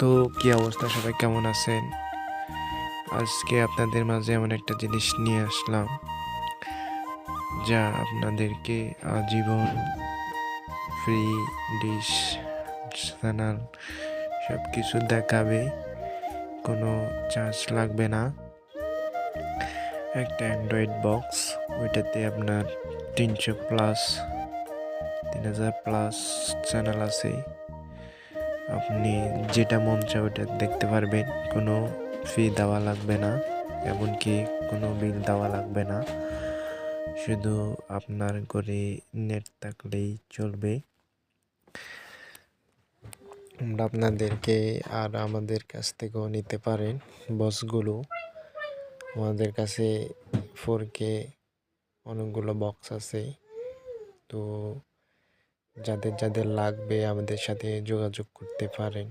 তো কি অবস্থা, সবাই কেমন আছেন? আজকে আপনাদের মাঝে এমন একটা জিনিস নিয়ে আসলাম যা আপনাদেরকে আজীবন ফ্রি ডিশ চ্যানেল সব কিছু দেখাবে, কোনো চার্জ লাগবে না। একটা অ্যান্ড্রয়েড বক্স, ওইটাতে আপনার 300+ 3000+ চ্যানেল আছে। আপনি যেটা মন চায় ওটা দেখতে পারবেন, কোনো ফি দেওয়া লাগবে না, এমনকি কোনো বিল দেওয়া লাগবে না। শুধু আপনার ঘরে নেট থাকলেই চলবে। আমরা আপনাদেরকে আর আমাদের কাছ থেকেও নিতে পারেন বক্সগুলো। আমাদের কাছে 4K অনেকগুলো বক্স আছে। তো যাদের যাদের লাগবে আমাদের সাথে যোগাযোগ করতে পারেন।